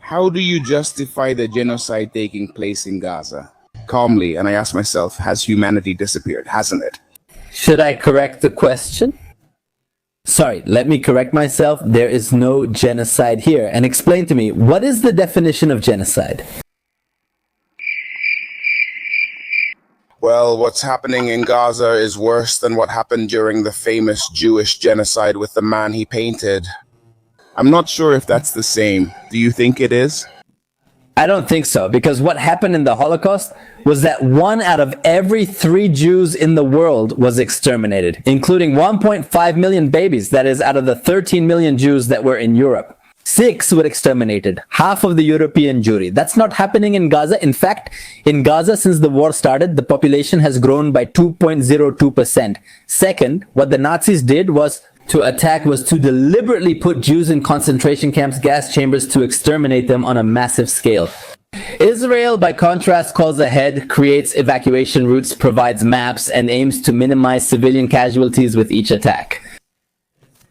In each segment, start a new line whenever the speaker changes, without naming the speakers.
How do you justify the genocide taking place in Gaza? Calmly, and I ask myself, has humanity disappeared? Hasn't it?
Should I correct the question? Sorry, let me correct myself. There is no genocide here. And explain to me, what is the definition of genocide?
Well, what's happening in Gaza is worse than what happened during the famous Jewish genocide with the man he painted. I'm not sure if that's the same. Do you think it is?
I don't think so, because what happened in the Holocaust was that 1 out of every 3 Jews in the world was exterminated, including 1.5 million babies, that is, out of the 13 million Jews that were in Europe. 6 were exterminated, half of the European Jewry. That's not happening in Gaza. In fact, in Gaza, since the war started, the population has grown by 2.02%. Second, what the Nazis did was to deliberately put Jews in concentration camps, gas chambers, to exterminate them on a massive scale. Israel, by contrast, calls ahead, creates evacuation routes, provides maps, and aims to minimize civilian casualties with each attack.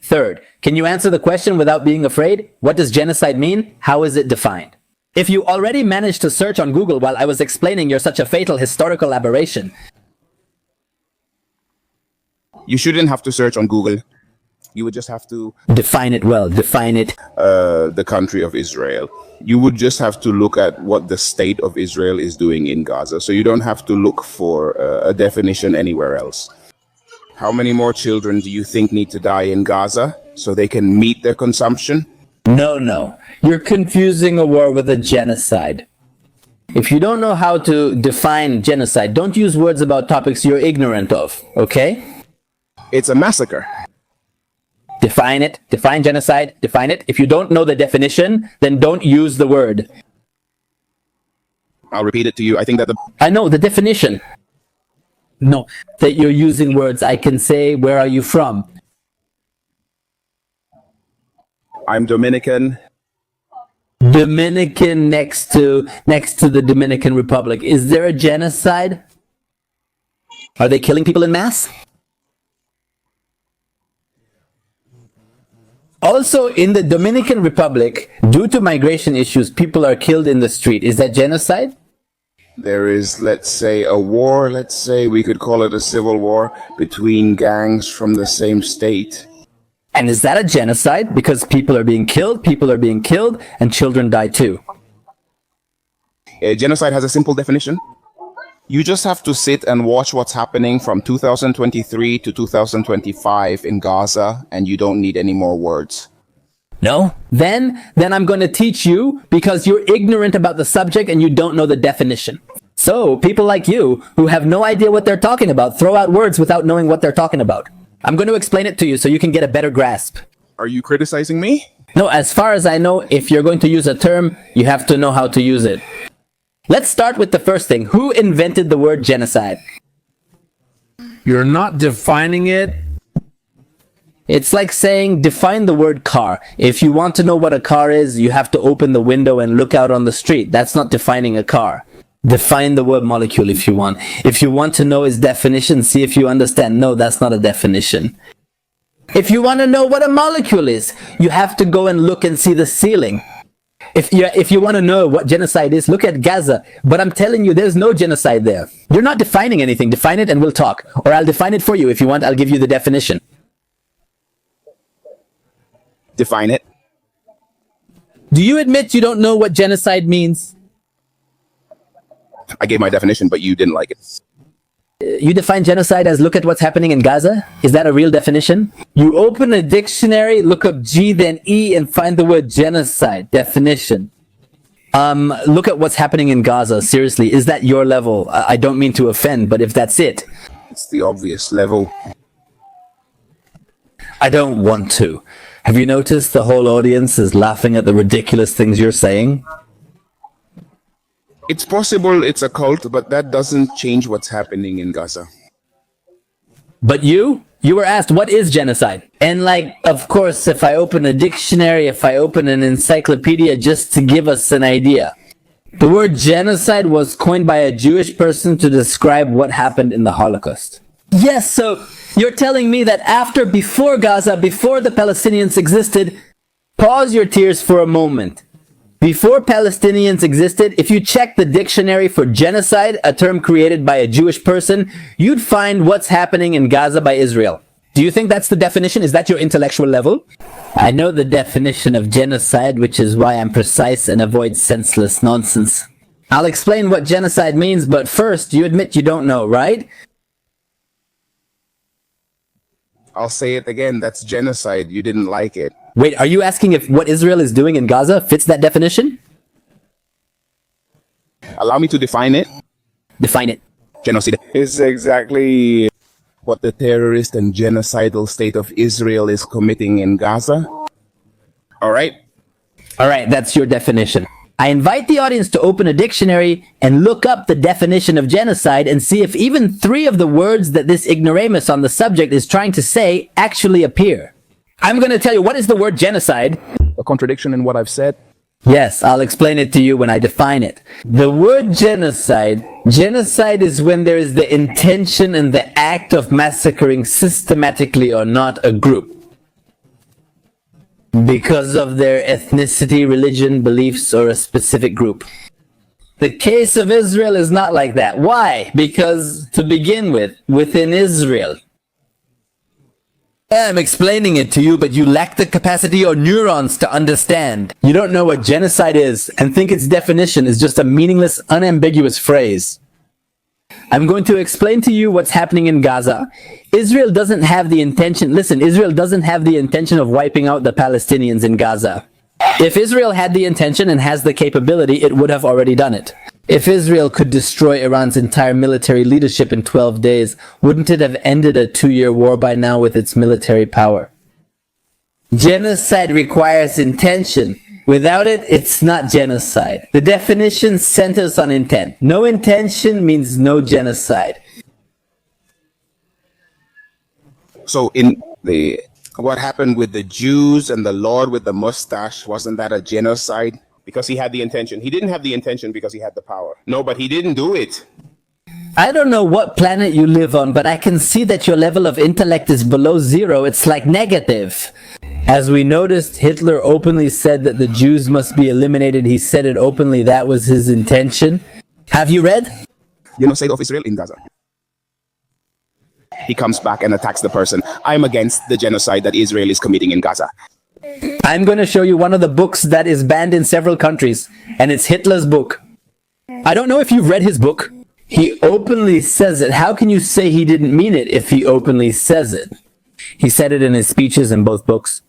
Third, can you answer the question without being afraid? What does genocide mean? How is it defined? If you already managed to search on Google while I was explaining you're such a fatal historical aberration.
You shouldn't have to search on Google. You would just have to
define it well, define it.
The country of Israel. You would just have to look at what the state of Israel is doing in Gaza. So you don't have to look for a definition anywhere else. How many more children do you think need to die in Gaza so they can meet their consumption?
No. You're confusing a war with a genocide. If you don't know how to define genocide, don't use words about topics you're ignorant of, okay?
It's a massacre.
Define it. Define genocide. Define it. If you don't know the definition, then don't use the word.
I'll repeat it to you. I think that
I know the definition. No, that you're using words. I can say, where are you from?
I'm Dominican.
Dominican next to the Dominican Republic. Is there a genocide? Are they killing people in mass? Also, in the Dominican Republic, due to migration issues, people are killed in the street. Is that genocide?
There is, let's say, a war, let's say we could call it a civil war between gangs from the same state.
And is that a genocide? Because people are being killed, and children die too.
Genocide has a simple definition. You just have to sit and watch what's happening from 2023 to 2025 in Gaza, and you don't need any more words.
No? Then I'm going to teach you, because you're ignorant about the subject and you don't know the definition. So, people like you, who have no idea what they're talking about, throw out words without knowing what they're talking about. I'm going to explain it to you so you can get a better grasp.
Are you criticizing me?
No, as far as I know, if you're going to use a term, you have to know how to use it. Let's start with the first thing. Who invented the word genocide?
You're not defining it.
It's like saying, define the word car. If you want to know what a car is, you have to open the window and look out on the street. That's not defining a car. Define the word molecule if you want. If you want to know its definition, see if you understand. No, that's not a definition. If you want to know what a molecule is, you have to go and look and see the ceiling. If you want to know what genocide is, look at Gaza. But I'm telling you, there's no genocide there. You're not defining anything. Define it and we'll talk. Or I'll define it for you. If you want, I'll give you the definition.
Define it.
Do you admit you don't know what genocide means?
I gave my definition, but you didn't like it.
You define genocide as look at what's happening in Gaza? Is that a real definition? You open a dictionary, look up G, then E, and find the word genocide. Definition. Look at what's happening in Gaza. Seriously, is that your level? I don't mean to offend, but if that's it.
It's the obvious level.
I don't want to. Have you noticed the whole audience is laughing at the ridiculous things you're saying?
It's possible it's a cult, but that doesn't change what's happening in Gaza.
But you were asked, what is genocide? And like, of course, if I open a dictionary, if I open an encyclopedia just to give us an idea. The word genocide was coined by a Jewish person to describe what happened in the Holocaust. Yes, so you're telling me that before Gaza, before the Palestinians existed, pause your tears for a moment. Before Palestinians existed, if you check the dictionary for genocide, a term created by a Jewish person, you'd find what's happening in Gaza by Israel. Do you think that's the definition? Is that your intellectual level? I know the definition of genocide, which is why I'm precise and avoid senseless nonsense. I'll explain what genocide means, but first, you admit you don't know, right?
I'll say it again. That's genocide. You didn't like it.
Wait, are you asking if what Israel is doing in Gaza fits that definition?
Allow me to define it.
Define it.
Genocide is exactly what the terrorist and genocidal state of Israel is committing in Gaza. All right?
All right, that's your definition. I invite the audience to open a dictionary and look up the definition of genocide and see if even 3 of the words that this ignoramus on the subject is trying to say actually appear. I'm going to tell you, what is the word genocide?
A contradiction in what I've said?
Yes, I'll explain it to you when I define it. The word genocide is when there is the intention and the act of massacring systematically or not a group because of their ethnicity, religion, beliefs, or a specific group. The case of Israel is not like that. Why? Because, to begin with, within Israel, I'm explaining it to you, but you lack the capacity or neurons to understand. You don't know what genocide is and think its definition is just a meaningless, unambiguous phrase. I'm going to explain to you what's happening in Gaza. Israel doesn't have the intention, Israel doesn't have the intention of wiping out the Palestinians in Gaza. If Israel had the intention and has the capability, it would have already done it. If Israel could destroy Iran's entire military leadership in 12 days, wouldn't it have ended a 2-year war by now with its military power? Genocide requires intention. Without it, it's not genocide. The definition centers on intent. No intention means no genocide.
So in what happened with the Jews and the Lord with the mustache, wasn't that a genocide? Because he had the intention. He didn't have the intention because he had the power. No, but he didn't do it.
I don't know what planet you live on, but I can see that your level of intellect is below 0. It's like negative. As we noticed, Hitler openly said that the Jews must be eliminated. He said it openly. That was his intention. Have you read?
Genocide of Israel in Gaza. He comes back and attacks the person. I'm against the genocide that Israel is committing in Gaza.
I'm going to show you one of the books that is banned in several countries, and it's Hitler's book. I don't know if you've read his book. He openly says it. How can you say he didn't mean it if he openly says it? He said it in his speeches in both books.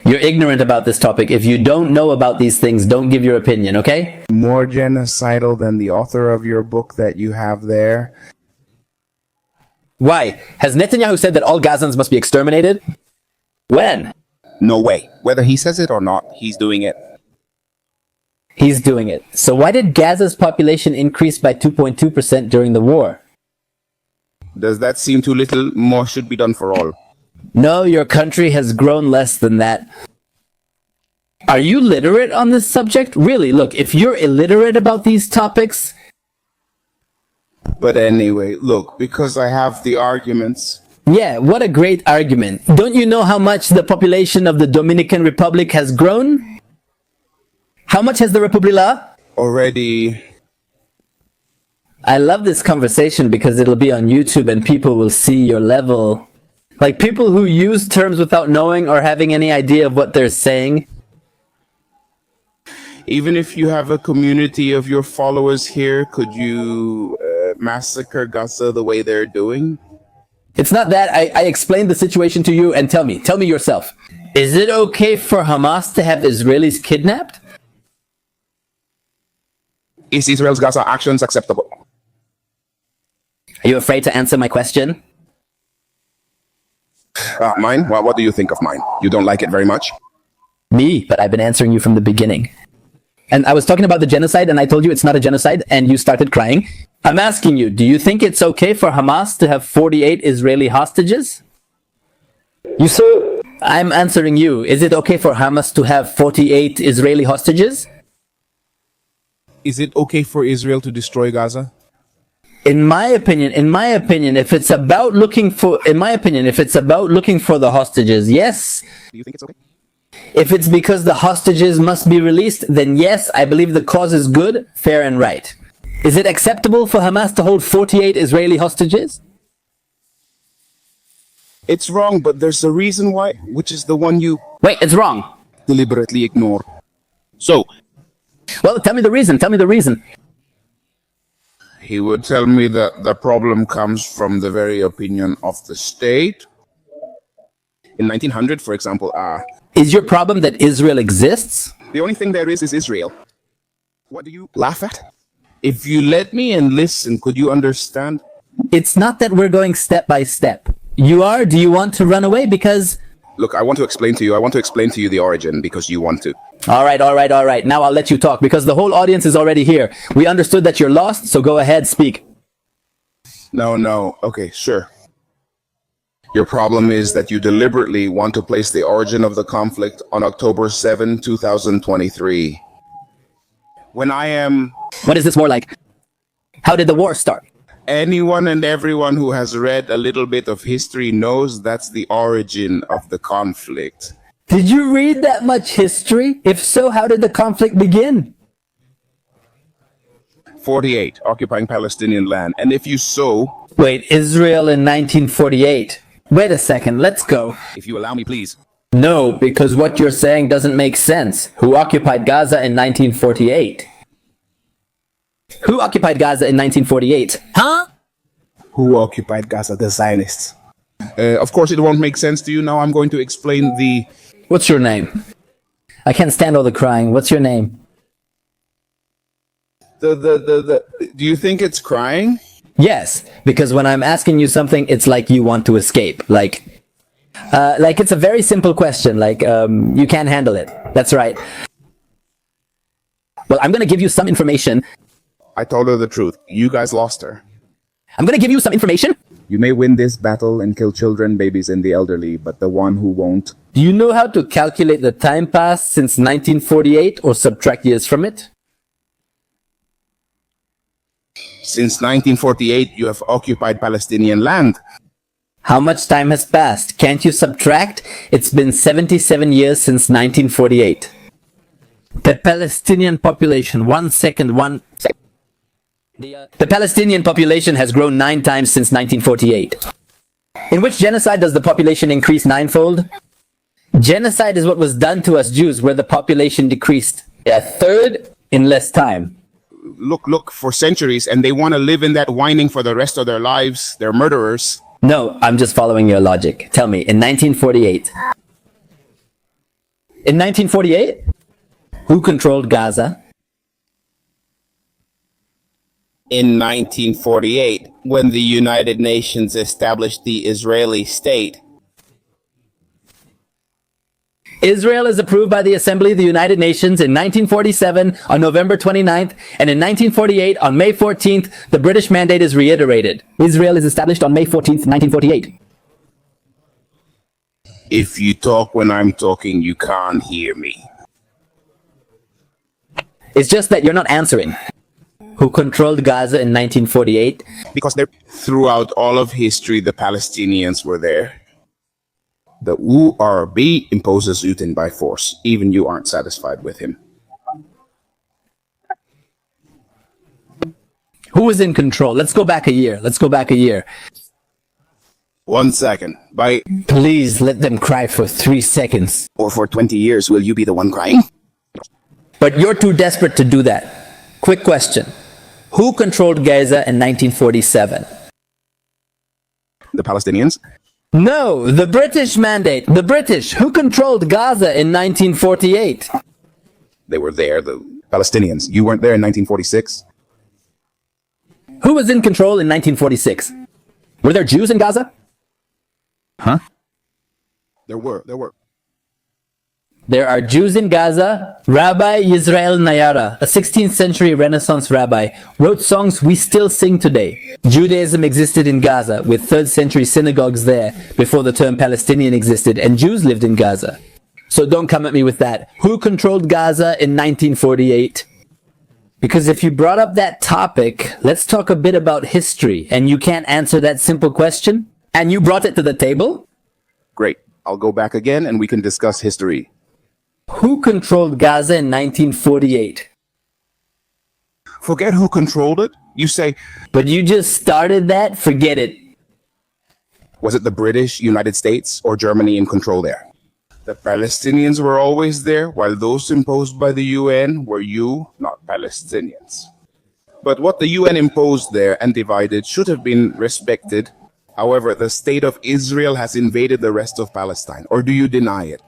You're ignorant about this topic. If you don't know about these things, don't give your opinion, okay?
More genocidal than the author of your book that you have there.
Why? Has Netanyahu said that all Gazans must be exterminated? When?
No way. Whether he says it or not, he's doing it.
He's doing it. So why did Gaza's population increase by 2.2% during the war?
Does that seem too little? More should be done for all.
No, your country has grown less than that. Are you literate on this subject? Really, look, if you're illiterate about these topics...
But anyway, look, because I have the arguments...
Yeah, what a great argument. Don't you know how much the population of the Dominican Republic has grown? How much has the Republila?
Already...
I love this conversation because it'll be on YouTube and people will see your level. Like people who use terms without knowing or having any idea of what they're saying.
Even if you have a community of your followers here, could you massacre Gaza the way they're doing?
It's not that. I explained the situation to you and tell me yourself. Is it okay for Hamas to have Israelis kidnapped?
Is Israel's Gaza actions acceptable?
Are you afraid to answer my question?
Mine? What do you think of mine? You don't like it very much?
Me, but I've been answering you from the beginning. And I was talking about the genocide and I told you it's not a genocide and you started crying. I'm asking you, do you think it's okay for Hamas to have 48 Israeli hostages? You sir, I'm answering you. Is it okay for Hamas to have 48 Israeli hostages?
Is it okay for Israel to destroy Gaza?
In my opinion, if it's about looking for the hostages, yes.
Do you think it's okay?
If it's because the hostages must be released, then yes, I believe the cause is good, fair, and right. Is it acceptable for Hamas to hold 48 Israeli hostages?
It's wrong, but there's a reason why, which is the one you
Wait, it's wrong.
deliberately ignore. So,
Well, tell me the reason. Tell me the reason.
he would tell me that the problem comes from the very opinion of the state. In 1900, for example,
Is your problem that Israel exists?
the only thing there is Israel. What do you laugh at? If you let me and listen, could you understand?
It's not that we're going step by step. You are? Do you want to run away? Because...
Look, I want to explain to you. I want to explain to you the origin because you want to.
All right. Now I'll let you talk because the whole audience is already here. We understood that you're lost, so go ahead, speak.
No. Okay, sure. Your problem is that you deliberately want to place the origin of the conflict on October 7, 2023. When I am...
What is this war like? How did the war start?
Anyone and everyone who has read a little bit of history knows that's the origin of the conflict.
Did you read that much history? If so, how did the conflict begin?
48, occupying Palestinian land. And if you so...
Wait, Israel in 1948. Wait a second, let's go.
If you allow me, please.
No, because what you're saying doesn't make sense. Who occupied Gaza in 1948? Who occupied Gaza in 1948? Huh?
Who occupied Gaza? The Zionists. Of course, it won't make sense to you. Now I'm going to explain the...
What's your name? I can't stand all the crying. What's your name?
Do you think it's crying?
Yes, because when I'm asking you something, it's like you want to escape. Like it's a very simple question. You can't handle it. That's right. Well, I'm going to give you some information.
I told her the truth. You guys lost her.
I'm going to give you some information.
You may win this battle and kill children, babies, and the elderly, but the one who won't...
Do you know how to calculate the time passed since 1948 or subtract years from it?
Since 1948, you have occupied Palestinian land.
How much time has passed? Can't you subtract? It's been 77 years since 1948. The Palestinian population, The Palestinian population has grown 9 times since 1948. In which genocide does the population increase 9-fold? Genocide is what was done to us Jews, where the population decreased a third in less time.
Look, for centuries, and they want to live in that whining for the rest of their lives. They're murderers.
No, I'm just following your logic. Tell me, in 1948? In 1948? Who controlled Gaza?
In 1948, when the United Nations established the Israeli state.
Israel is approved by the Assembly of the United Nations in 1947 on November 29th, and in 1948 on May 14th, the British mandate is reiterated. Israel is established on May 14th, 1948.
If you talk when I'm talking, you can't hear me.
It's just that you're not answering. Who controlled Gaza in 1948?
Because throughout all of history, the Palestinians were there. The URB imposes Putin by force. Even you aren't satisfied with him.
Who was in control? Let's go back a year.
1 second.
Please let them cry for 3 seconds.
Or for 20 years, will you be the one crying?
But you're too desperate to do that. Quick question. Who controlled Gaza in 1947?
The Palestinians?
No, the British mandate. The British. Who controlled Gaza in 1948?
They were there, the Palestinians. You weren't there in 1946?
Who was in control in 1946? Were there Jews in Gaza? Huh?
There were.
There are Jews in Gaza. Rabbi Yisrael Nayara, a 16th century Renaissance rabbi, wrote songs we still sing today. Judaism existed in Gaza, with 3rd century synagogues there before the term Palestinian existed, and Jews lived in Gaza. So don't come at me with that. Who controlled Gaza in 1948? Because if you brought up that topic, let's talk a bit about history, and you can't answer that simple question? And you brought it to the table?
Great. I'll go back again and we can discuss history.
Who controlled Gaza in 1948?
Forget who controlled it. You say,
But you just started that? Forget it.
was it the British, United States, or Germany in control there? The Palestinians were always there, while those imposed by the UN were you, not Palestinians. But what the UN imposed there and divided should have been respected. However, the state of Israel has invaded the rest of Palestine. Or do you deny it?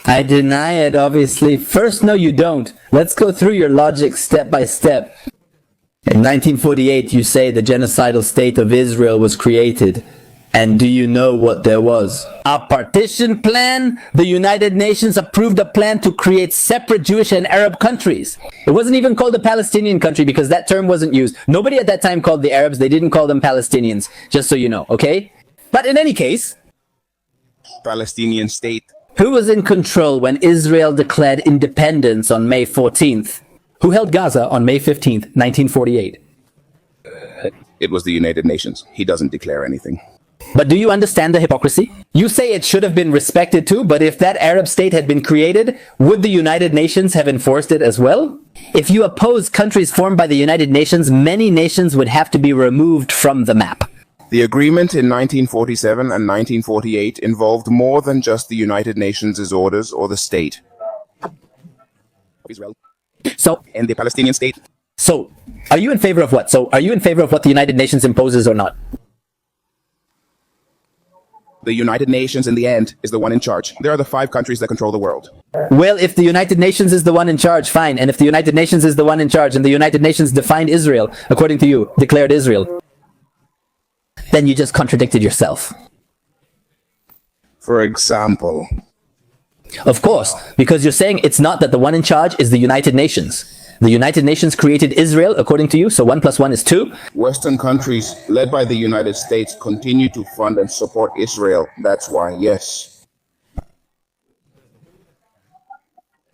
I deny it, obviously. First, no, you don't. Let's go through your logic step by step. In 1948, you say the genocidal state of Israel was created. And do you know what there was? A partition plan? The United Nations approved a plan to create separate Jewish and Arab countries. It wasn't even called a Palestinian country because that term wasn't used. Nobody at that time called the Arabs. They didn't call them Palestinians, just so you know, okay? But in any case,
Palestinian state.
who was in control when Israel declared independence on May 14th? Who held Gaza on May 15th, 1948?
It was the United Nations. He doesn't declare anything.
But do you understand the hypocrisy? You say it should have been respected too, but if that Arab state had been created, would the United Nations have enforced it as well? If you oppose countries formed by the United Nations, many nations would have to be removed from the map.
The agreement in 1947 and 1948 involved more than just the United Nations' orders or the state of Israel
So,
and the Palestinian state.
Are you in favor of what? Are you in favor of what the United Nations imposes or not?
The United Nations, in the end, is the one in charge. There are the 5 countries that control the world.
Well, if the United Nations is the one in charge, fine. And if the United Nations is the one in charge and the United Nations defined Israel, according to you, declared Israel, then you just contradicted yourself.
For example,
Of course, because you're saying it's not that the one in charge is the United Nations. The United Nations created Israel, according to you, so 1 + 1 is 2.
Western countries, led by the United States, continue to fund and support Israel. That's why, yes.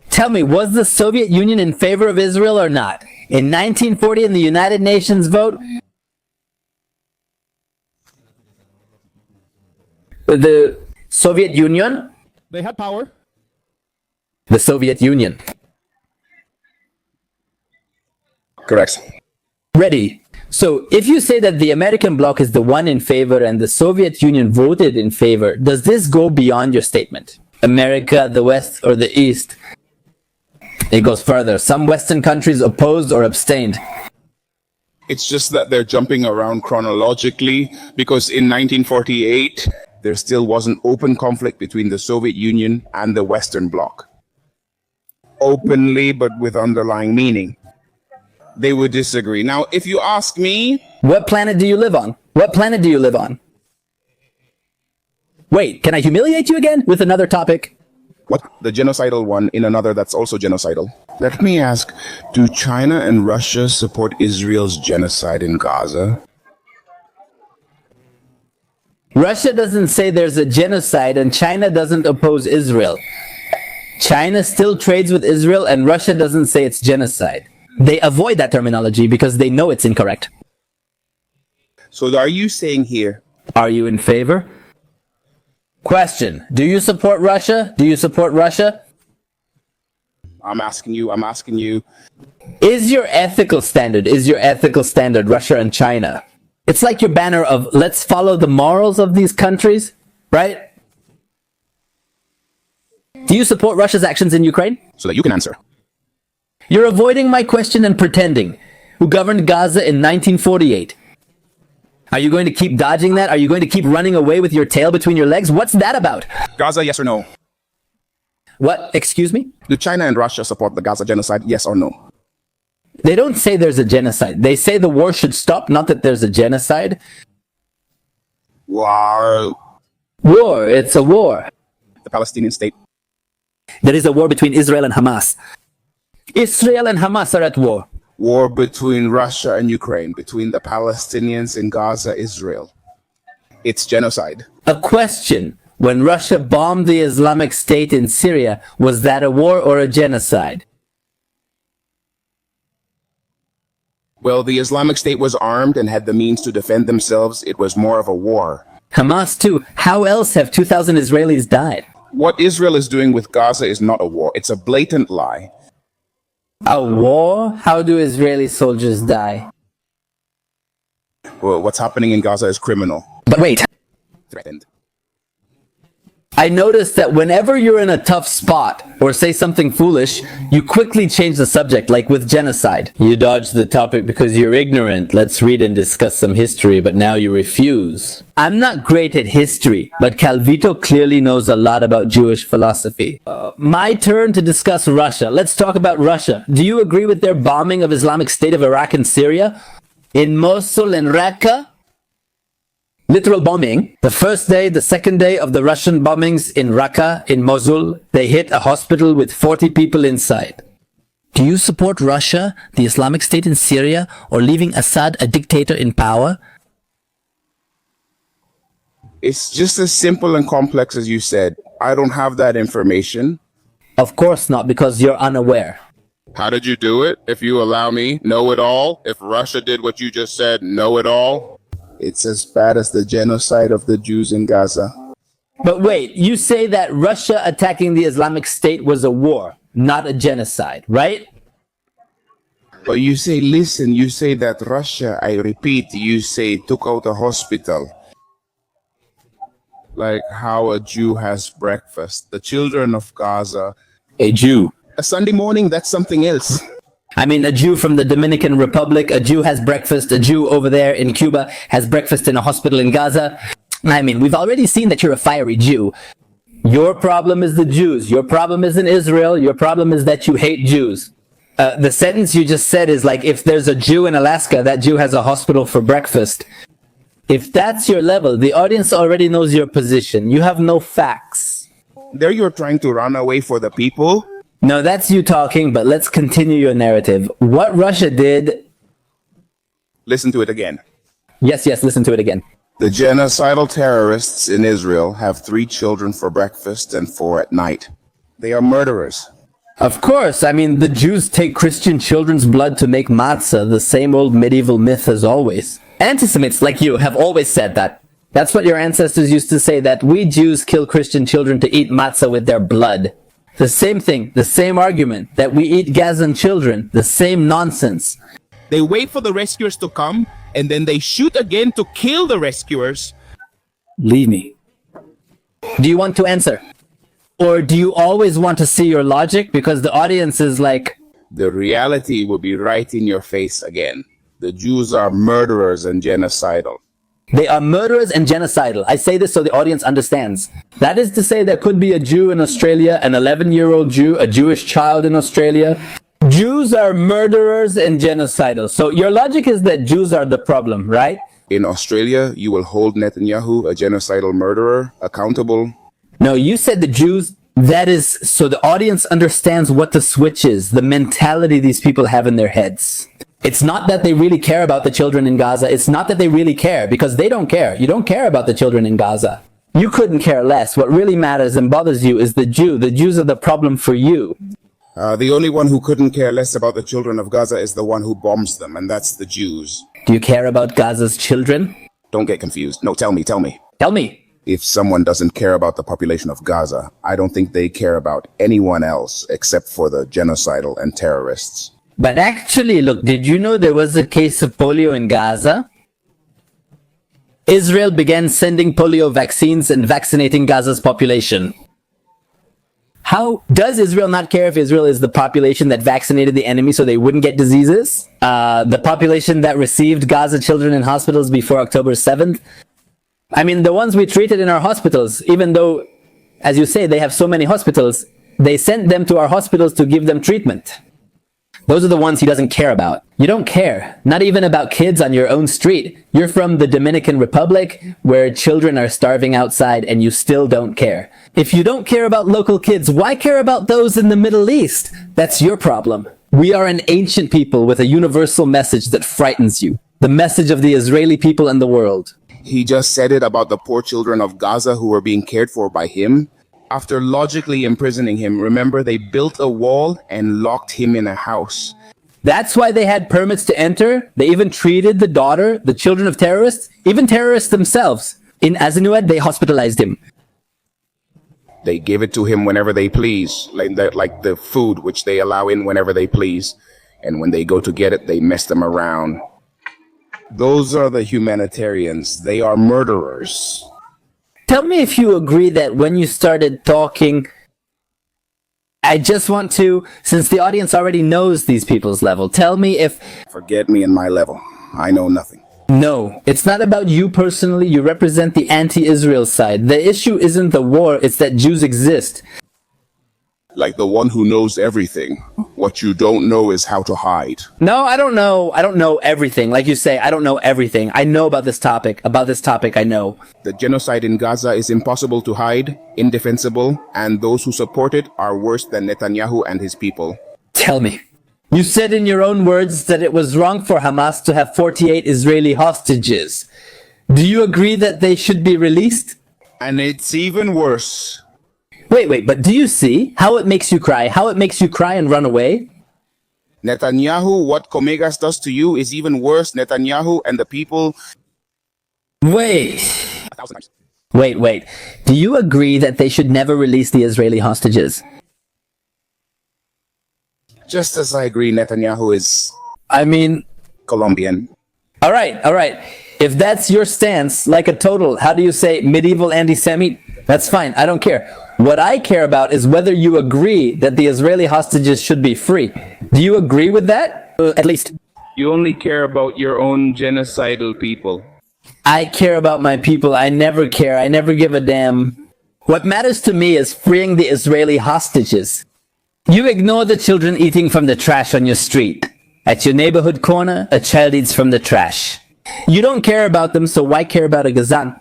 Tell me, was the Soviet Union in favor of Israel or not? In 1940 in the United Nations vote, the Soviet Union?
They had power.
The Soviet Union.
Correct.
Ready. So if you say that the American bloc is the one in favor and the Soviet Union voted in favor, does this go beyond your statement? America, the West, or the East? It goes further. Some Western countries opposed or abstained.
It's just that they're jumping around chronologically because in 1948, there still was an open conflict between the Soviet Union and the Western Bloc. Openly, but with underlying meaning. They would disagree. Now, if you ask me,
What planet do you live on? What planet do you live on? Wait, can I humiliate you again with another topic?
what the genocidal one in another that's also genocidal? Let me ask, do China and Russia support Israel's genocide in Gaza?
Russia doesn't say there's a genocide and China doesn't oppose Israel. China still trades with Israel and Russia doesn't say it's genocide. They avoid that terminology because they know it's incorrect.
So are you saying here,
Are you in favor? Question. Do you support Russia? Do you support Russia?
I'm asking you,
Is your ethical standard Russia and China? It's like your banner of let's follow the morals of these countries, right? Do you support Russia's actions in Ukraine?
so that you can answer.
You're avoiding my question and pretending. Who governed Gaza in 1948? Are you going to keep dodging that? Are you going to keep running away with your tail between your legs? What's that about?
Gaza, yes or no?
What? Excuse me?
Do China and Russia support the Gaza genocide, yes or no?
They don't say there's a genocide. They say the war should stop, not that there's a genocide.
Wow.
War. It's a war.
The Palestinian state.
There is a war between Israel and Hamas. Israel and Hamas are at war.
War between Russia and Ukraine, between the Palestinians in Gaza, Israel. It's genocide.
A question. When Russia bombed the Islamic State in Syria, was that a war or a genocide?
Well, the Islamic State was armed and had the means to defend themselves. It was more of a war.
Hamas too. How else have 2,000 Israelis died?
What Israel is doing with Gaza is not a war. It's a blatant lie.
A war? How do Israeli soldiers die?
Well, what's happening in Gaza is criminal.
But wait,
Threatened.
I noticed that whenever you're in a tough spot or say something foolish, you quickly change the subject, like with genocide. You dodge the topic because you're ignorant. Let's read and discuss some history, but now you refuse. I'm not great at history, but Calvito clearly knows a lot about Jewish philosophy. My turn to discuss Russia. Let's talk about Russia. Do you agree with their bombing of Islamic State of Iraq and Syria? In Mosul and Raqqa? Literal bombing. The first day, the second day of the Russian bombings in Raqqa, in Mosul, they hit a hospital with 40 people inside. Do you support Russia, the Islamic State in Syria, or leaving Assad a dictator in power?
It's just as simple and complex as you said. I don't have that information.
Of course not, because you're unaware.
How did you do it? If you allow me, know it all. If Russia did what you just said, know it all. It's as bad as the genocide of the Jews in Gaza.
But wait, you say that Russia attacking the Islamic State was a war, not a genocide, right?
But you say, listen, you say that Russia, I repeat, you say took out a hospital. Like how a Jew has breakfast. The children of Gaza.
A Jew.
A Sunday morning, that's something else.
I mean, a Jew from the Dominican Republic, a Jew has breakfast, a Jew over there in Cuba has breakfast in a hospital in Gaza. I mean, we've already seen that you're a fiery Jew. Your problem is the Jews. Your problem isn't Israel. Your problem is that you hate Jews. The sentence you just said is like, if there's a Jew in Alaska, that Jew has a hospital for breakfast. If that's your level, the audience already knows your position. You have no facts.
There you're trying to run away for the people.
No, that's you talking, but let's continue your narrative. What Russia did...
Listen to it again.
Yes, listen to it again.
The genocidal terrorists in Israel have 3 children for breakfast and 4 at night. They are murderers.
Of course, I mean, the Jews take Christian children's blood to make matzah, the same old medieval myth as always. Antisemites like you have always said that. That's what your ancestors used to say, that we Jews kill Christian children to eat matzah with their blood. The same thing, the same argument, that we eat Gazan children, the same nonsense.
They wait for the rescuers to come, and then they shoot again to kill the rescuers.
Leave me. Do you want to answer? Or do you always want to see your logic? Because the audience is like...
The reality will be right in your face again. The Jews are murderers and genocidal.
They are murderers and genocidal. I say this so the audience understands. That is to say, there could be a Jew in Australia, an 11-year-old Jew, a Jewish child in Australia. Jews are murderers and genocidal. So your logic is that Jews are the problem, right?
In Australia, you will hold Netanyahu, a genocidal murderer, accountable.
No, you said the Jews. That is so the audience understands what the switch is, the mentality these people have in their heads. It's not that they really care about the children in Gaza. It's not that they really care, because they don't care. You don't care about the children in Gaza. You couldn't care less. What really matters and bothers you is the Jew. The Jews are the problem for you.
The only one who couldn't care less about the children of Gaza is the one who bombs them, and that's the Jews.
Do you care about Gaza's children?
Don't get confused. No, tell me.
Tell me.
If someone doesn't care about the population of Gaza, I don't think they care about anyone else except for the genocidal and terrorists.
But actually, look, did you know there was a case of polio in Gaza? Israel began sending polio vaccines and vaccinating Gaza's population. How does Israel not care if Israel is the population that vaccinated the enemy so they wouldn't get diseases? The population that received Gaza children in hospitals before October 7th? I mean, the ones we treated in our hospitals, even though, as you say, they have so many hospitals, they sent them to our hospitals to give them treatment. Those are the ones he doesn't care about. You don't care, not even about kids on your own street. You're from the Dominican Republic, where children are starving outside, and you still don't care. If you don't care about local kids, why care about those in the Middle East? That's your problem. We are an ancient people with a universal message that frightens you. The message of the Israeli people and the world.
He just said it about the poor children of Gaza who were being cared for by him. After logically imprisoning him, remember, they built a wall and locked him in a house.
That's why they had permits to enter. They even treated the daughter, the children of terrorists, even terrorists themselves. In Azinuad, they hospitalized him.
They give it to him whenever they please, like the food which they allow in whenever they please. And when they go to get it, they mess them around. Those are the humanitarians. They are murderers.
Tell me if you agree that when you started talking, I just want to, since the audience already knows these people's level, tell me if...
Forget me and my level. I know nothing.
No, it's not about you personally. You represent the anti-Israel side. The issue isn't the war, it's that Jews exist.
Like the one who knows everything. What you don't know is how to hide.
No, I don't know. I don't know everything. Like you say, I don't know everything. I know about this topic. About this topic, I know.
The genocide in Gaza is impossible to hide, indefensible, and those who support it are worse than Netanyahu and his people.
Tell me. You said in your own words that it was wrong for Hamas to have 48 Israeli hostages. Do you agree that they should be released?
And it's even worse.
Wait, but do you see how it makes you cry? How it makes you cry and run away?
Netanyahu, what Comegas does to you is even worse. Netanyahu and the people...
Wait.
1,000 times.
Wait. Do you agree that they should never release the Israeli hostages?
Just as I agree, Netanyahu is
I mean...
Colombian.
All right. If that's your stance, like a total, how do you say, medieval anti-Semite? That's fine. I don't care. What I care about is whether you agree that the Israeli hostages should be free. Do you agree with that? At least.
You only care about your own genocidal people.
I care about my people. I never care. I never give a damn. What matters to me is freeing the Israeli hostages. You ignore the children eating from the trash on your street. At your neighborhood corner, a child eats from the trash. You don't care about them, so why care about a Gazan?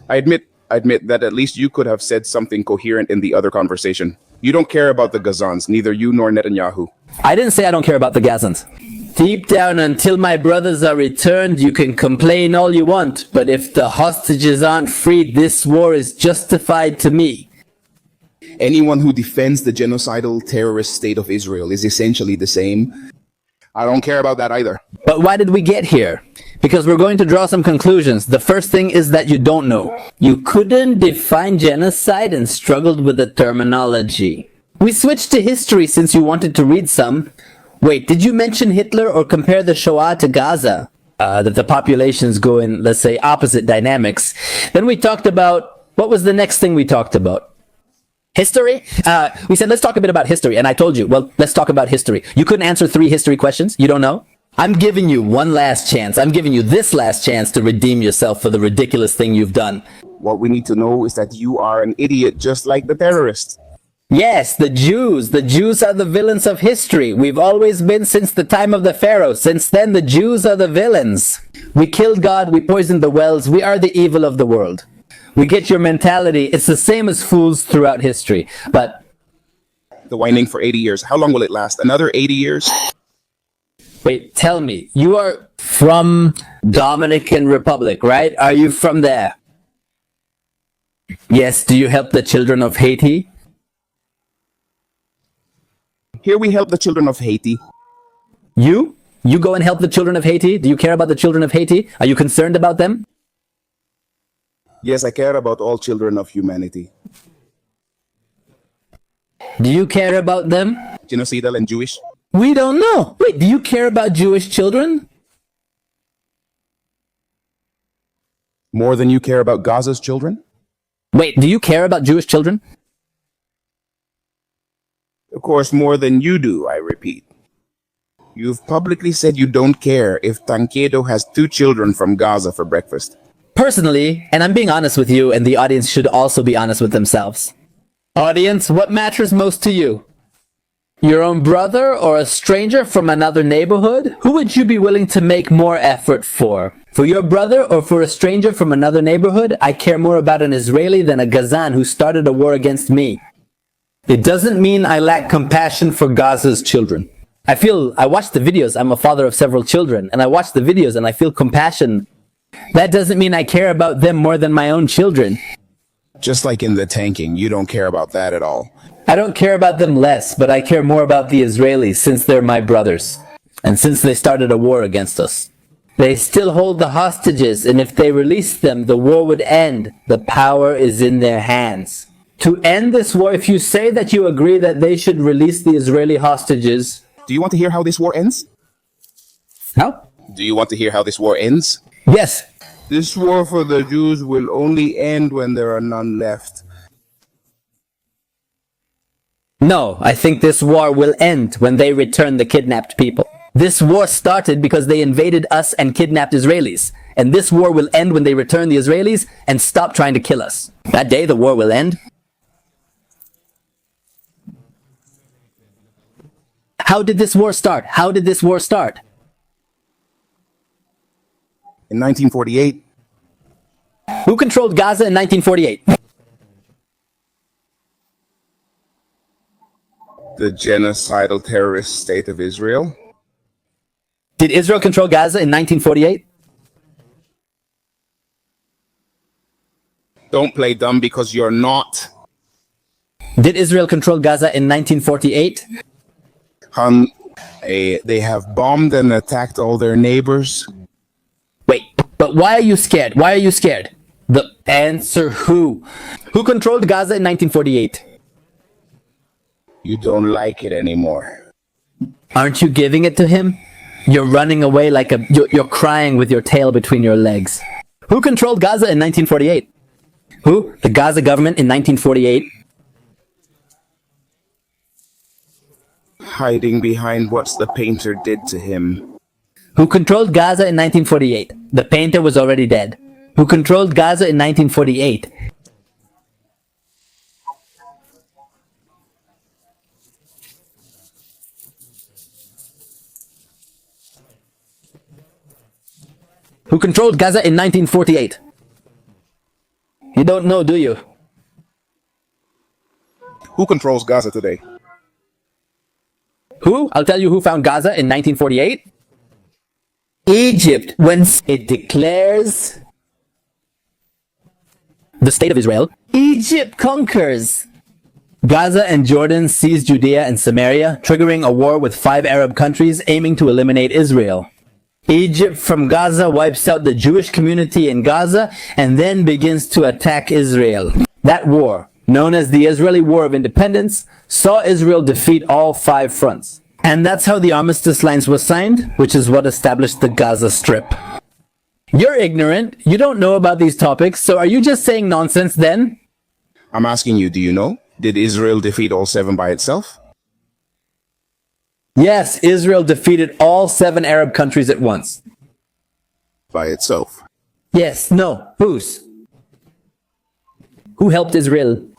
I admit that at least you could have said something coherent in the other conversation. You don't care about the Gazans, neither you nor Netanyahu.
I didn't say I don't care about the Gazans. Deep down, until my brothers are returned, you can complain all you want, but if the hostages aren't freed, this war is justified to me.
Anyone who defends the genocidal terrorist state of Israel is essentially the same. I don't care about that either.
But why did we get here? Because we're going to draw some conclusions. The first thing is that you don't know. You couldn't define genocide and struggled with the terminology. We switched to history since you wanted to read some. Wait, did you mention Hitler or compare the Shoah to Gaza? That the populations go in, let's say, opposite dynamics. Then we talked about, what was the next thing we talked about? History? We said, let's talk a bit about history. And I told you, well, let's talk about history. You couldn't answer 3 history questions? You don't know? I'm giving you one last chance. I'm giving you this last chance to redeem yourself for the ridiculous thing you've done.
What we need to know is that you are an idiot just like the terrorists.
Yes, the Jews. The Jews are the villains of history. We've always been since the time of the Pharaoh. Since then, the Jews are the villains. We killed God. We poisoned the wells. We are the evil of the world. We get your mentality. It's the same as fools throughout history. But
The whining for 80 years. How long will it last? Another 80 years?
wait, tell me, you are from Dominican Republic, right? Are you from there? Yes, do you help the children of Haiti?
Here we help the children of Haiti.
You? You go and help the children of Haiti? Do you care about the children of Haiti? Are you concerned about them?
Yes, I care about all children of humanity.
Do you care about them?
Genocidal and Jewish.
We don't know. Wait, do you care about Jewish children?
More than you care about Gaza's children?
Wait, do you care about Jewish children?
Of course, more than you do, I repeat. You've publicly said you don't care if Tancredo has 2 children from Gaza for breakfast.
Personally, and I'm being honest with you, and the audience should also be honest with themselves. Audience, what matters most to you? Your own brother or a stranger from another neighborhood? Who would you be willing to make more effort for? For your brother or for a stranger from another neighborhood? I care more about an Israeli than a Gazan who started a war against me. It doesn't mean I lack compassion for Gaza's children. I watch the videos. I'm a father of several children, and I watch the videos and I feel compassion. That doesn't mean I care about them more than my own children.
Just like in the tanking, you don't care about that at all.
I don't care about them less, but I care more about the Israelis since they're my brothers, and since they started a war against us. They still hold the hostages, and if they release them, the war would end. The power is in their hands. To end this war, if you say that you agree that they should release the Israeli hostages...
Do you want to hear how this war ends?
How?
Do you want to hear how this war ends?
Yes.
This war for the Jews will only end when there are none left.
No, I think this war will end when they return the kidnapped people. This war started because they invaded us and kidnapped Israelis. And this war will end when they return the Israelis and stop trying to kill us. That day the war will end. How did this war start? How did this war start?
In 1948,
Who controlled Gaza in 1948?
the genocidal terrorist state of Israel.
Did Israel control Gaza in 1948?
Don't play dumb because you're not.
Did Israel control Gaza in 1948?
They have bombed and attacked all their neighbors.
Wait, but why are you scared? Why are you scared? The answer who? Who controlled Gaza in 1948?
You don't like it anymore.
Aren't you giving it to him? You're running away like you're crying with your tail between your legs. Who controlled Gaza in 1948? Who? The Gaza government in 1948?
Hiding behind what the painter did to him.
Who controlled Gaza in 1948? The painter was already dead. Who controlled Gaza in 1948? Who controlled Gaza in 1948? You don't know, do you?
Who controls Gaza today?
Who? I'll tell you who found Gaza in 1948. Egypt, when it declares the state of Israel. Egypt conquers. Gaza and Jordan seize Judea and Samaria, triggering a war with 5 Arab countries aiming to eliminate Israel. Egypt from Gaza wipes out the Jewish community in Gaza and then begins to attack Israel. That war, known as the Israeli War of Independence, saw Israel defeat all 5 fronts. And that's how the armistice lines were signed, which is what established the Gaza Strip. You're ignorant, you don't know about these topics, so are you just saying nonsense then?
I'm asking you, do you know? Did Israel defeat all 7 by itself?
Yes, Israel defeated all 7 Arab countries at once.
By itself.
Yes, no, whose? Who helped Israel?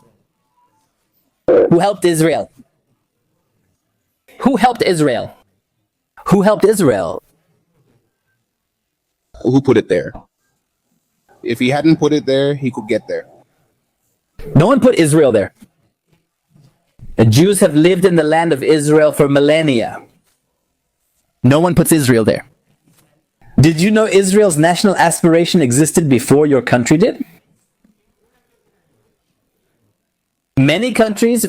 Who helped Israel? Who helped Israel? Who helped Israel?
Who put it there? If he hadn't put it there, he could get there.
No one put Israel there. The Jews have lived in the land of Israel for millennia. No one puts Israel there. Did you know Israel's national aspiration existed before your country did? Many countries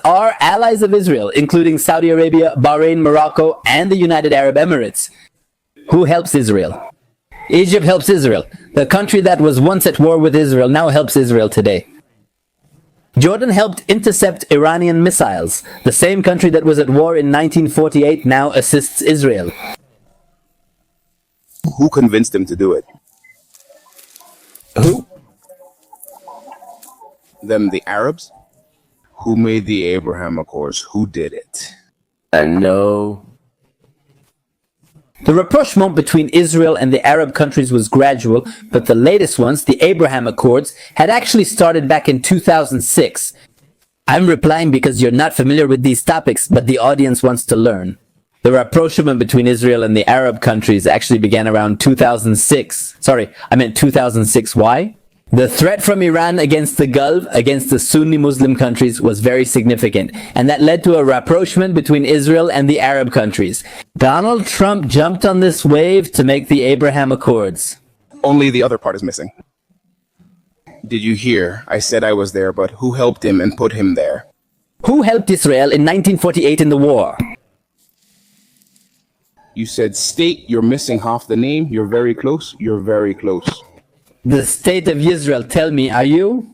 are allies of Israel, including Saudi Arabia, Bahrain, Morocco, and the United Arab Emirates. Who helps Israel? Egypt helps Israel. The country that was once at war with Israel now helps Israel today. Jordan helped intercept Iranian missiles. The same country that was at war in 1948 now assists Israel.
Who convinced him to do it?
Who?
Them, the Arabs? Who made the Abraham Accords? Who did it?
No. The rapprochement between Israel and the Arab countries was gradual, but the latest ones, the Abraham Accords, had actually started back in 2006. I'm replying because you're not familiar with these topics, but the audience wants to learn. The rapprochement between Israel and the Arab countries actually began around 2006. Sorry, I meant 2006. Why? The threat from Iran against the Gulf, against the Sunni Muslim countries, was very significant, and that led to a rapprochement between Israel and the Arab countries. Donald Trump jumped on this wave to make the Abraham Accords.
Only the other part is missing. Did you hear? I said I was there, but who helped him and put him there?
Who helped Israel in 1948 in the war?
You said state, you're missing half the name. You're very close. You're very close.
The state of Israel. Tell me, are you?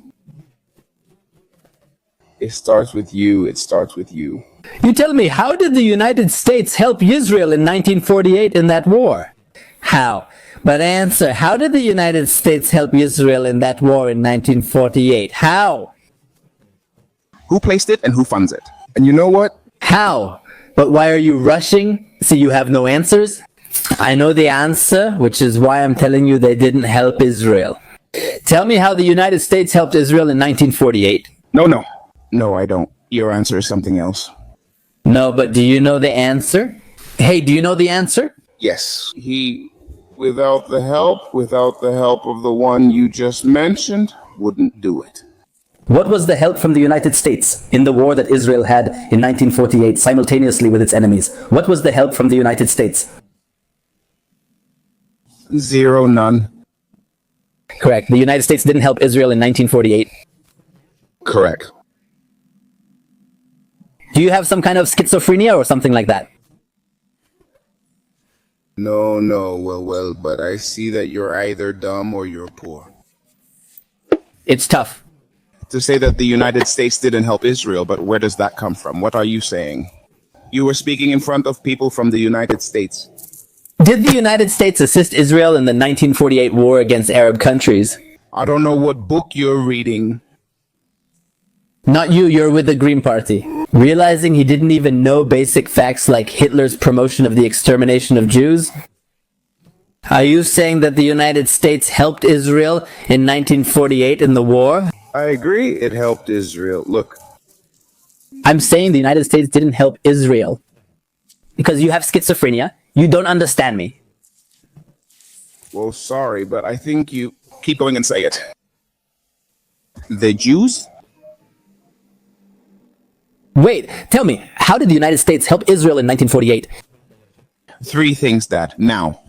It starts with you. It starts with you.
You tell me, how did the United States help Israel in 1948 in that war? How? But answer, how did the United States help Israel in that war in 1948? How?
Who placed it and who funds it? And you know what?
How? But why are you rushing? See, you have no answers? I know the answer, which is why I'm telling you they didn't help Israel. Tell me how the United States helped Israel in 1948.
No. No, I don't. Your answer is something else.
No, but do you know the answer? Hey, do you know the answer?
Yes. Without the help of the one you just mentioned, wouldn't do it.
What was the help from the United States in the war that Israel had in 1948 simultaneously with its enemies? What was the help from the United States?
Zero, none.
Correct. The United States didn't help Israel in 1948.
Correct.
Do you have some kind of schizophrenia or something like that?
No, well, but I see that you're either dumb or you're poor.
It's tough.
To say that the United States didn't help Israel, but where does that come from? What are you saying? You were speaking in front of people from the United States.
Did the United States assist Israel in the 1948 war against Arab countries?
I don't know what book you're reading.
Not you, you're with the Green Party. Realizing he didn't even know basic facts like Hitler's promotion of the extermination of Jews? Are you saying that the United States helped Israel in 1948 in the war?
I agree, it helped Israel. Look.
I'm saying the United States didn't help Israel. Because you have schizophrenia. You don't understand me.
Well, sorry, but I think you... Keep going and say it. The Jews?
Wait, tell me, how did the United States help Israel in 1948?
3 things, Dad. Now.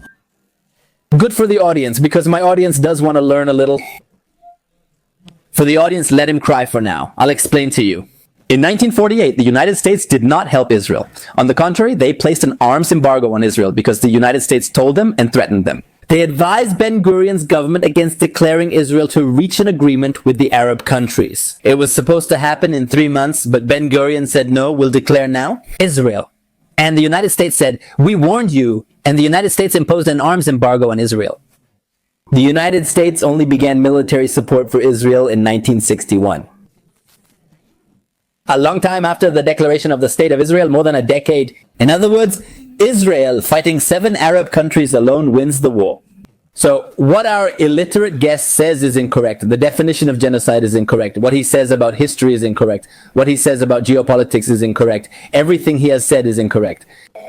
Good for the audience, because my audience does want to learn a little. For the audience, let him cry for now. I'll explain to you. In 1948, the United States did not help Israel. On the contrary, they placed an arms embargo on Israel because the United States told them and threatened them. They advised Ben-Gurion's government against declaring Israel to reach an agreement with the Arab countries. It was supposed to happen in 3 months, but Ben-Gurion said, no, we'll declare now Israel. And the United States said, we warned you, and the United States imposed an arms embargo on Israel. The United States only began military support for Israel in 1961. A long time after the declaration of the State of Israel, more than a decade. In other words, Israel, fighting 7 Arab countries alone, wins the war. So what our illiterate guest says is incorrect. The definition of genocide is incorrect. What he says about history is incorrect. What he says about geopolitics is incorrect. Everything he has said is incorrect.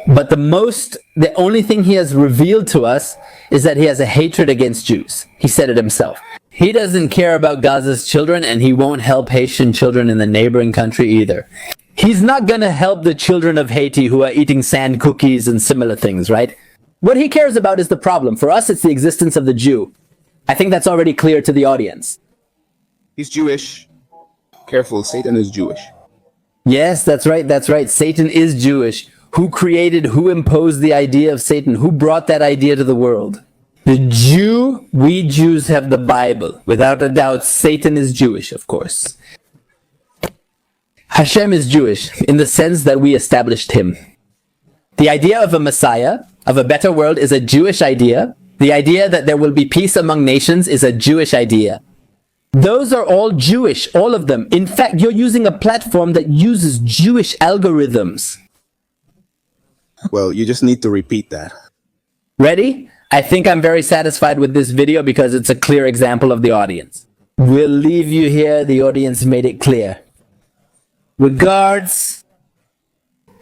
But the only thing he has revealed to us is that he has a hatred against Jews. He said it himself. He doesn't care about Gaza's children, and he won't help Haitian children in the neighboring country either. He's not gonna help the children of Haiti who are eating sand cookies and similar things, right? What he cares about is the problem. For us, it's the existence of the Jew. I think that's already clear to the audience.
He's Jewish. Careful, Satan is Jewish.
Yes, that's right. Satan is Jewish. Who imposed the idea of Satan? Who brought that idea to the world? The Jew, we Jews have the Bible. Without a doubt, Satan is Jewish, of course. Hashem is Jewish in the sense that we established him. The idea of a Messiah, of a better world, is a Jewish idea. The idea that there will be peace among nations is a Jewish idea. Those are all Jewish, all of them. In fact, you're using a platform that uses Jewish algorithms.
Well, you just need to repeat that.
Ready? I think I'm very satisfied with this video because it's a clear example of the audience. We'll leave you here. The audience made it clear. Regards.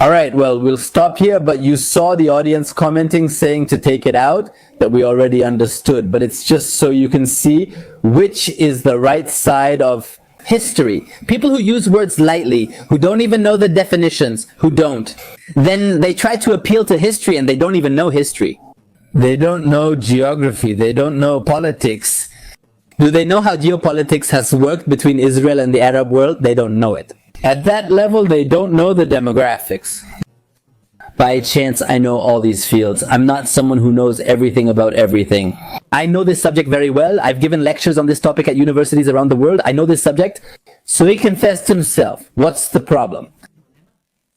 All right, well, we'll stop here, but you saw the audience commenting saying to take it out, that we already understood. But it's just so you can see which is the right side of history. People who use words lightly, who don't even know the definitions, who don't. Then they try to appeal to history and they don't even know history. They don't know geography. They don't know politics. Do they know how geopolitics has worked between Israel and the Arab world? They don't know it. At that level, they don't know the demographics. by chance I know all these fields. I'm not someone who knows everything about everything. I know this subject very well. I've given lectures on this topic at universities around the world. I know this subject. So he confessed himself. What's the problem?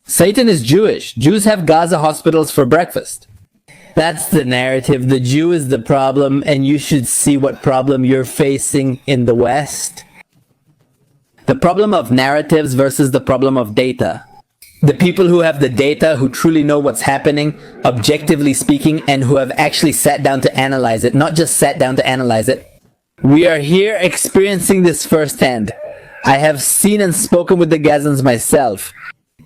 Satan is Jewish. Jews have Gaza hospitals for breakfast. That's the narrative. The Jew is the problem, and you should see what problem you're facing in the West. The problem of narratives versus the problem of data. The people who have the data, who truly know what's happening, objectively speaking, and who have actually sat down to analyze it, not just sat down to analyze it. We are here experiencing this firsthand. I have seen and spoken with the Gazans myself.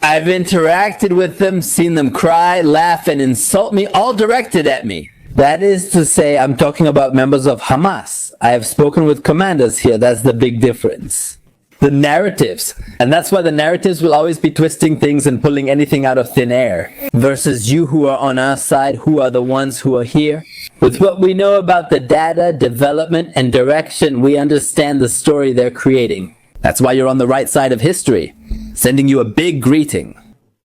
I've interacted with them, seen them cry, laugh, and insult me, all directed at me. That is to say, I'm talking about members of Hamas. I have spoken with commanders here. That's the big difference. The narratives. And that's why the narratives will always be twisting things and pulling anything out of thin air. Versus you who are on our side, who are the ones who are here. With what we know about the data, development, and direction, we understand the story they're creating. That's why you're on the right side of history. Sending you a big greeting.